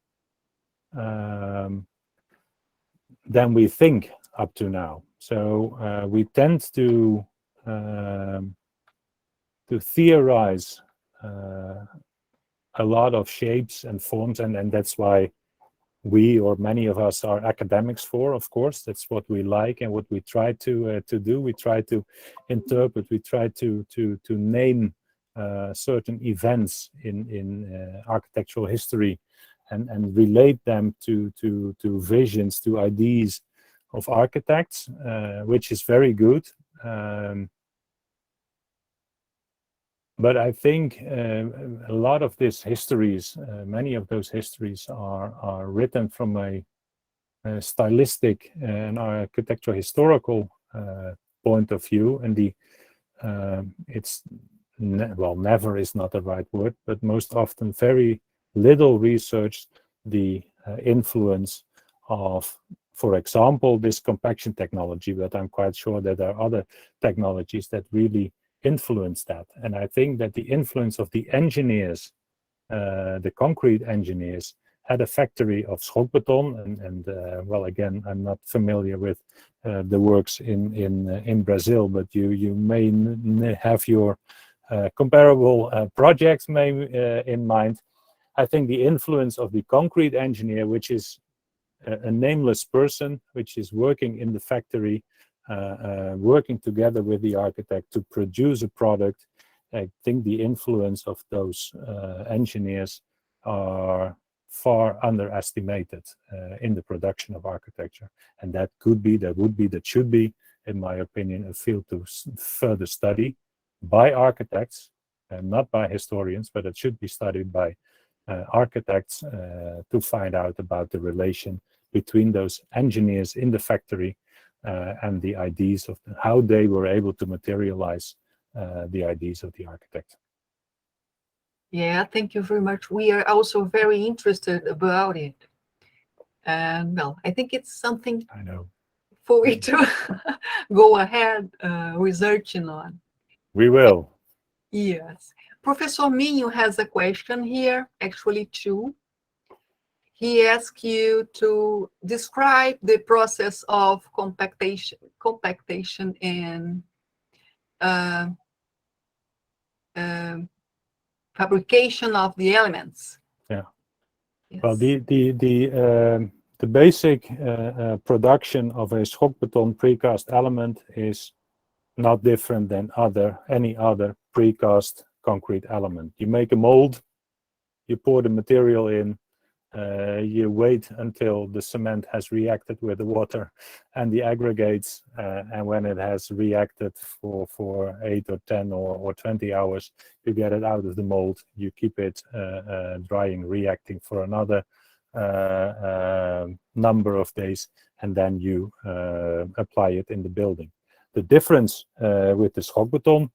than we think up to now. So we tend to theorize a lot of shapes and forms, and that's why we, or many of us, are academics for, of course. That's what we like and what we try to do. We try to interpret, we try to name certain events in architectural history and relate them to visions, to ideas of architects, which is very good. But I think a lot of these histories, many of those histories are written from a stylistic and architectural historical point of view, and it's never is not the right word, but most often very little research the influence of, for example, this compaction technology. But I'm quite sure that there are other technologies that really influence that. And I think that the influence of the engineers, the concrete engineers, had a factory of SCHOKBETON, and well, again, I'm not familiar with the works in Brazil, but you may have your comparable projects in mind. I think the influence of the concrete engineer, which is a nameless person, which is working in the factory, working together with the architect to produce a product. I think the influence of those engineers are far underestimated in the production of architecture, and that should be, in my opinion, a field to further study by architects, not by historians, but it should be studied by architects to find out about the relation between those engineers in the factory and the ideas of how they were able to materialize the ideas of the architect. Yeah, thank you very much. We are also very interested about it. And well, I think it's something I know for we to go ahead researching on. we will. Yes. Professor Minho has a question here, actually two. he asks you to describe the process of compactation and fabrication of the elements. Yeah. Yes. Well, the basic production of a SCHOKBETON precast element is not different than any other precast concrete element. You make a mold, you pour the material in, you wait until the cement has reacted with the water and the aggregates, and when it has reacted for 8 or 10 or 20 hours, you get it out of the mold, you keep it drying, reacting for another number of days, and then you apply it in the building. The difference with the SCHOKBETON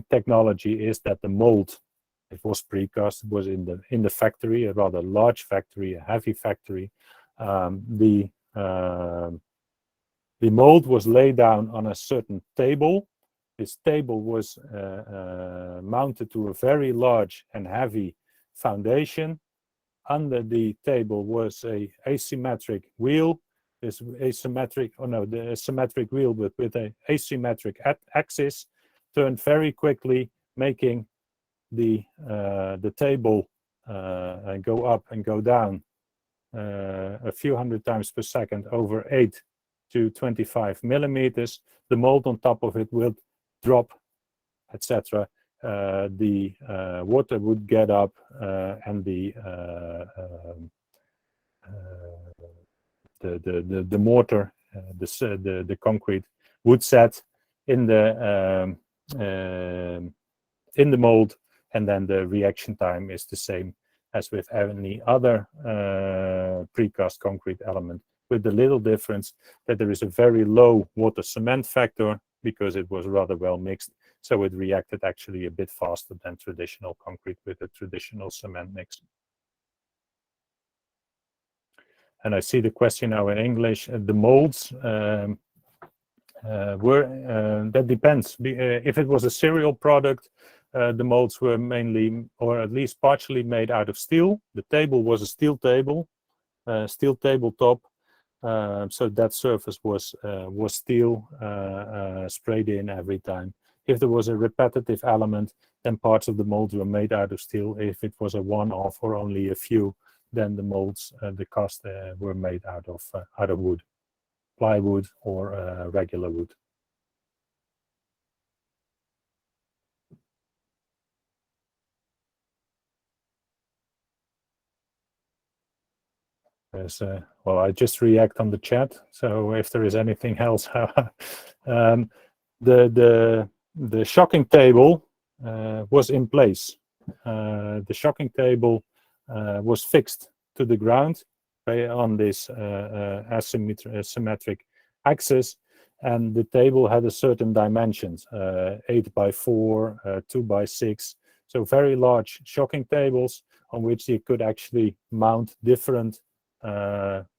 technology is that the mold, it was precast, it was in the factory, a rather large factory, a heavy factory. The mold was laid down on a certain table. This table was mounted to a very large and heavy foundation. Under the table was a asymmetric wheel. This asymmetric, the symmetric wheel with an asymmetric axis turned very quickly, making the table go up and go down a few hundred times per second over 8 to 25 millimeters. The mold on top of it will drop, etc. The water would get up and the mortar, the concrete would set in the mold, and then the reaction time is the same as with any other precast concrete element, with the little difference that there is a very low water cement factor because it was rather well mixed, so it reacted actually a bit faster than traditional concrete with a traditional cement mix. And I see the question now in English. The molds that depends. If it was a serial product, the molds were mainly, or at least partially, made out of steel. The table was a steel table, steel tabletop, so that surface was steel sprayed in every time. If there was a repetitive element, then parts of the molds were made out of steel. If it was a one-off or only a few, then the molds, the cast, were made out of wood, plywood or regular wood. Well, I just react on the chat. So if there is anything else, the shocking table was in place. The shocking table was fixed to the ground on this asymmetric axis, and the table had a certain dimensions, 8 by 4, 2 by 6. So very large shocking tables on which you could actually mount different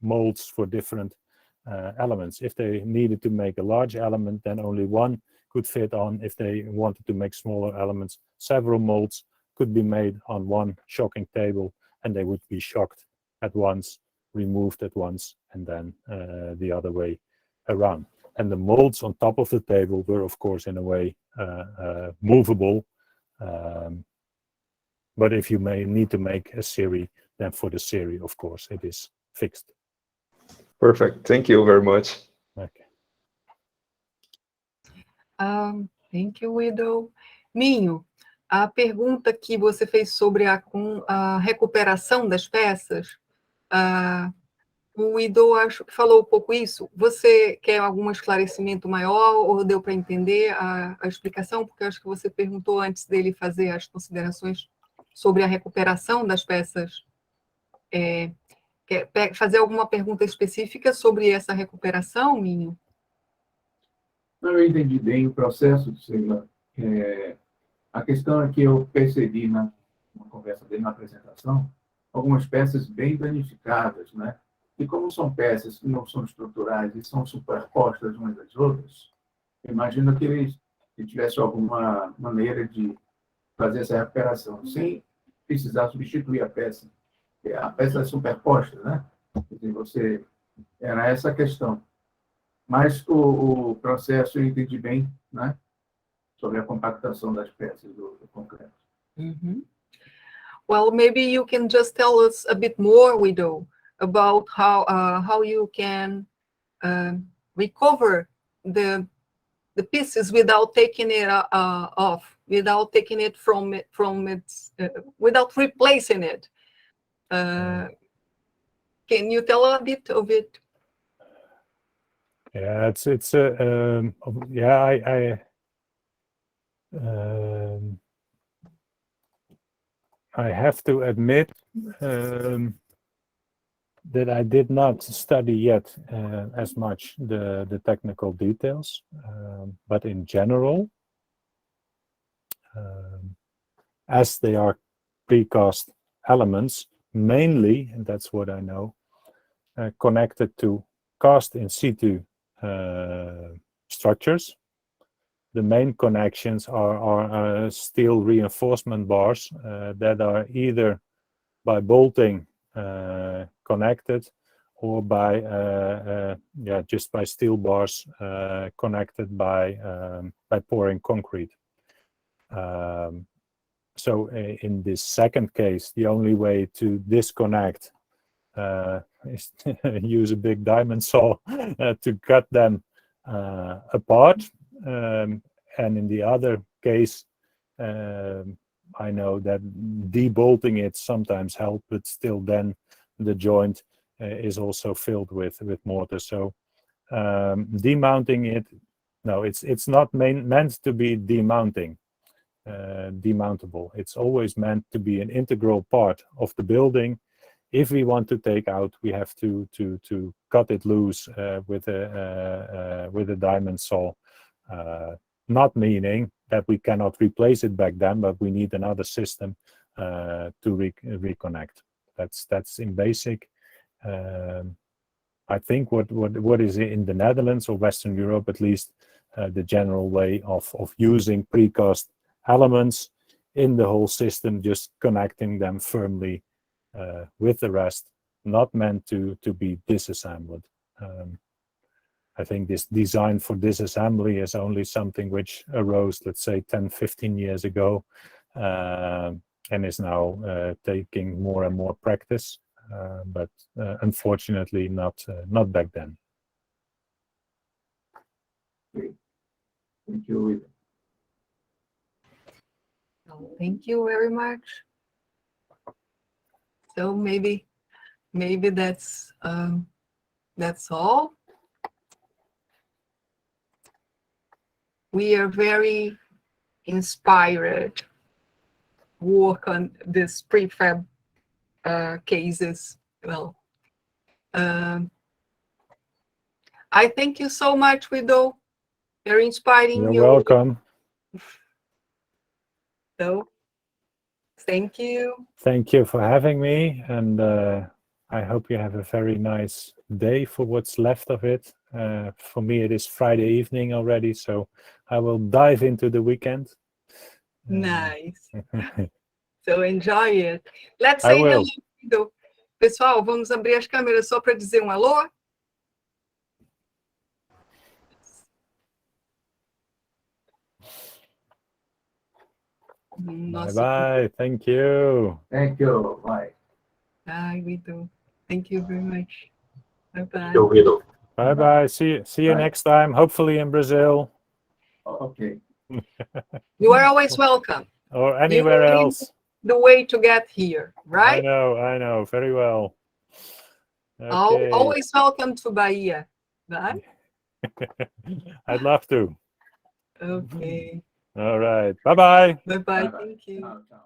molds for different elements. If they needed to make a large element, then only one could fit on. If they wanted to make smaller elements, several molds could be made on one shocking table, and they would be shocked at once, removed at once, and then the other way around. And the molds on top of the table were, of course, in a way movable. But if you may need to make a series, then for the series, of course, it is fixed. Perfect. Thank you very much. Okay. Thank you, Wido. Minho, a pergunta que você fez sobre a recuperação das peças, o Wido acho que falou um pouco isso. Você quer algum esclarecimento maior ou deu para entender a explicação? Porque eu acho que você perguntou antes dele fazer as considerações sobre a recuperação das peças. Quer fazer alguma pergunta específica sobre essa recuperação, Minho? Não, eu entendi bem o processo, Ceila. A questão é que eu percebi na conversa dele, na apresentação, algumas peças bem danificadas, né? E como são peças que não são estruturais e são superpostas umas das outras, imagino que ele tivesse alguma maneira de fazer essa recuperação sem precisar substituir a peça. a peça superposta, né? Era essa a questão. Mas o processo eu entendi bem, né? Sobre a compactação das peças do concreto. Mm-hmm. Well, maybe you can just tell us a bit more, Wido, about how you can recover the pieces without taking it off, without taking it from its, without replacing it. Can you tell a bit of it? Yeah, I have to admit that I did not study yet as much the technical details, but in general, as they are precast elements, mainly, and that's what I know, connected to cast in situ structures. The main connections are steel reinforcement bars that are either by bolting connected or by just by steel bars connected by pouring concrete. So in this second case, the only way to disconnect is to use a big diamond saw to cut them apart. And in the other case, I know that debolting it sometimes helps, but still then the joint is also filled with mortar. So demounting it, no, it's not meant to be demountable. It's always meant to be an integral part of the building. If we want to take out, we have to cut it loose with a diamond saw. Not meaning that we cannot replace it back then, but we need another system to reconnect. That's in basic. I think what is in the Netherlands or Western Europe, at least, the general way of using precast elements in the whole system, just connecting them firmly with the rest, not meant to be disassembled. I think this design for disassembly is only something which arose, let's say, 10, 15 years ago, and is now taking more and more practice, but unfortunately not back then. Thank you. Thank you very much. So maybe that's all. We are very inspired work on this prefab cases. Well, I thank you so much, Wido. Very inspiring. You're welcome. So, thank you. Thank you for having me, and I hope you have a very nice day for what's left of it. For me, it is Friday evening already, so I will dive into the weekend. Nice. So enjoy it. Let's say hello, Wido. Pessoal, vamos abrir as câmeras só para dizer alô. Bye. Thank you. Thank you. Bye. Bye, Wido. Thank you very much. Bye-bye. Bye-bye. See you next time, hopefully in Brazil. Okay. You are always welcome. Or anywhere else. The way to get here, right? I know, very well. Okay. Always welcome to Bahia. Bye. I'd love to. Okay. All right. Bye-bye. Bye-bye. Thank you. Ciao, ciao.